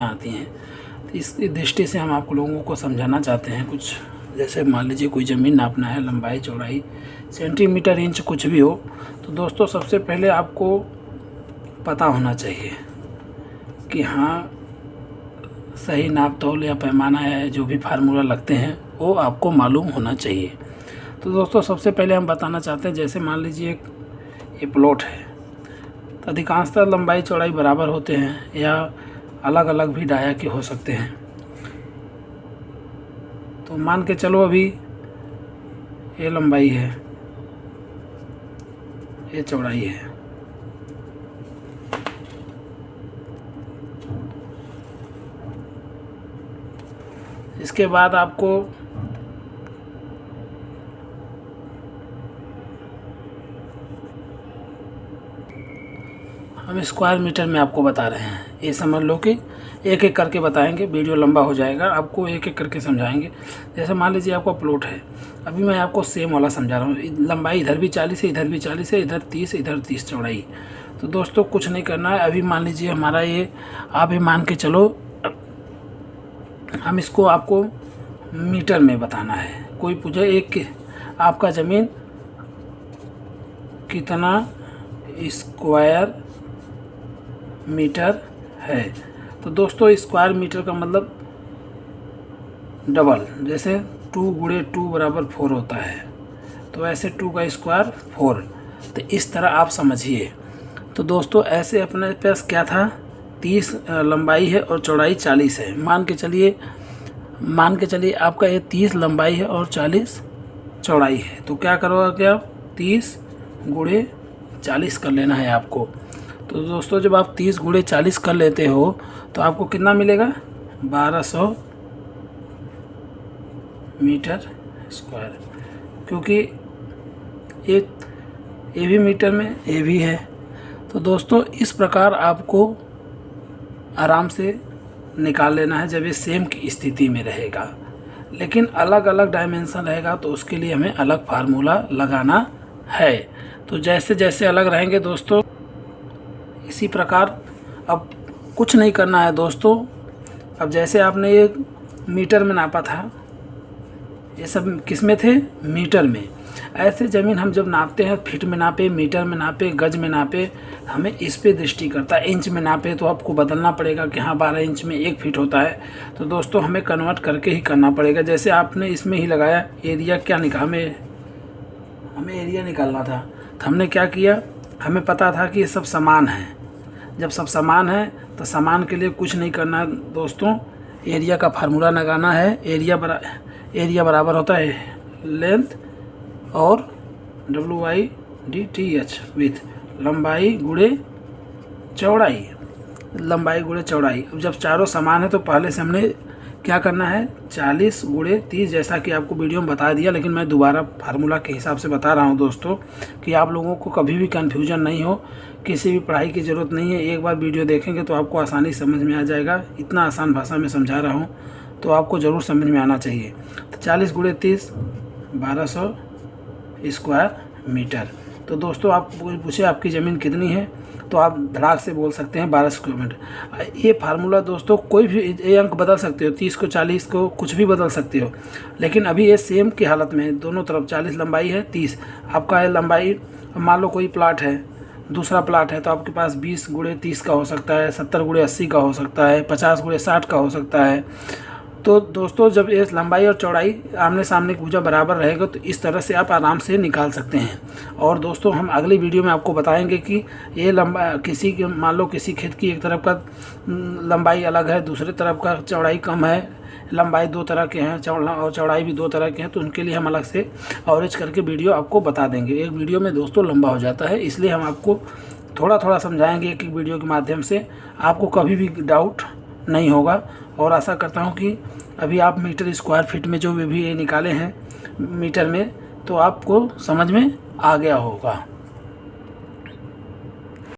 आती हैं। तो इस दृष्टि से हम आप लोगों को समझाना चाहते हैं कुछ। जैसे मान लीजिए कोई ज़मीन नापना है, लंबाई चौड़ाई सेंटीमीटर इंच कुछ भी हो, तो दोस्तों सबसे पहले आपको पता होना चाहिए कि हाँ सही नाप तौल या पैमाना है, जो भी फार्मूला लगते हैं वो आपको मालूम होना चाहिए। तो दोस्तों सबसे पहले हम बताना चाहते हैं, जैसे मान लीजिए ये प्लॉट है, तो अधिकांशतः लंबाई चौड़ाई बराबर होते हैं या अलग अलग भी डाया के हो सकते हैं। तो मान के चलो अभी ये लंबाई है, ये चौड़ाई है। इसके बाद आपको हम स्क्वायर मीटर में आपको बता रहे हैं। ये समझ लो कि एक एक करके बताएंगे, वीडियो लंबा हो जाएगा, आपको एक एक करके समझाएंगे। जैसे मान लीजिए आपका प्लॉट है, अभी मैं आपको सेम वाला समझा रहा हूँ। लंबाई इधर भी 40 है, इधर भी 40 है, इधर 30, इधर 30 चौड़ाई। तो दोस्तों कुछ नहीं करना है। अभी मान लीजिए हमारा ये, आप ये मान के चलो, हम इसको आपको मीटर में बताना है। कोई पूछे एक आपका ज़मीन कितना स्क्वायर मीटर है, तो दोस्तों स्क्वायर मीटर का मतलब डबल। जैसे 2 गुणे 2 बराबर 4 होता है, तो ऐसे 2 का स्क्वायर 4। तो इस तरह आप समझिए। तो दोस्तों ऐसे अपने पास क्या था, 30 लंबाई है और चौड़ाई 40 है। मान के चलिए आपका ये 30 लंबाई है और 40 चौड़ाई है। तो क्या करोगे आप, 30 गुणे 40 कर लेना है आपको। तो दोस्तों जब आप 30 गुणे 40 कर लेते हो तो आपको कितना मिलेगा, 1200 मीटर स्क्वायर। क्योंकि ये भी मीटर में, ये भी है। तो दोस्तों इस प्रकार आपको आराम से निकाल लेना है जब ये सेम की स्थिति में रहेगा। लेकिन अलग अलग डायमेंशन रहेगा तो उसके लिए हमें अलग फार्मूला लगाना है। तो जैसे जैसे अलग रहेंगे दोस्तों, इसी प्रकार अब कुछ नहीं करना है दोस्तों। अब जैसे आपने ये मीटर में नापा था, ये सब किस में थे, मीटर में। ऐसे ज़मीन हम जब नापते हैं, फीट में नापे, मीटर में नापे, गज में नापे, हमें इस पे दृष्टि करता है। इंच में नापे तो आपको बदलना पड़ेगा कि हाँ 12 इंच में 1 फीट होता है। तो दोस्तों हमें कन्वर्ट करके ही करना पड़ेगा। जैसे आपने इसमें ही लगाया एरिया, क्या निकाला, हमें एरिया निकालना था। तो हमने क्या किया, हमें पता था कि ये सब समान है। जब सब समान है तो समान के लिए कुछ नहीं करना है दोस्तों, एरिया का फार्मूला लगाना है। एरिया बराबर होता है लेंथ और WIDTH विथ लंबाई गुणे चौड़ाई। अब जब चारों समान है तो पहले से हमने क्या करना है, 40 गुणे 30, जैसा कि आपको वीडियो में बता दिया। लेकिन मैं दोबारा फार्मूला के हिसाब से बता रहा हूं दोस्तों, कि आप लोगों को कभी भी कन्फ्यूजन नहीं हो, किसी भी पढ़ाई की ज़रूरत नहीं है। एक बार वीडियो देखेंगे तो आपको आसानी समझ में आ जाएगा। इतना आसान भाषा में समझा रहा हूँ तो आपको ज़रूर समझ में आना चाहिए। तो 40 गुणे 30 1200 स्क्वायर मीटर। तो दोस्तों आप पूछे आपकी ज़मीन कितनी है, तो आप धड़ाक से बोल सकते हैं 12 स्क्वायर मीटर। ये फार्मूला दोस्तों कोई भी ये अंक बदल सकते हो, 30 को 40 को कुछ भी बदल सकते हो। लेकिन अभी ये सेम की हालत में है, दोनों तरफ 40 लंबाई है, 30 आपका है लंबाई। मान लो कोई प्लाट है, दूसरा प्लाट है, तो आपके पास 20 गुणे 30 का हो सकता है, 70 गुणे 80 का हो सकता है, 50 गुणे 60 का हो सकता है। तो दोस्तों जब ये लंबाई और चौड़ाई आमने सामने की भुजा बराबर रहेगा तो इस तरह से आप आराम से निकाल सकते हैं। और दोस्तों हम अगली वीडियो में आपको बताएंगे कि ये किसी के, मान लो किसी खेत की एक तरफ का लंबाई अलग है, दूसरे तरफ का चौड़ाई कम है, लंबाई 2 तरह के हैं और चौड़ाई भी 2 तरह के हैं, तो उनके लिए हम अलग से एवरेज करके वीडियो आपको बता देंगे। एक वीडियो में दोस्तों लंबा हो जाता है, इसलिए हम आपको थोड़ा थोड़ा समझाएंगे एक एक वीडियो के माध्यम से, आपको कभी भी डाउट नहीं होगा। और आशा करता हूं कि अभी आप मीटर स्क्वायर फीट में जो भी ये निकाले हैं मीटर में, तो आपको समझ में आ गया होगा।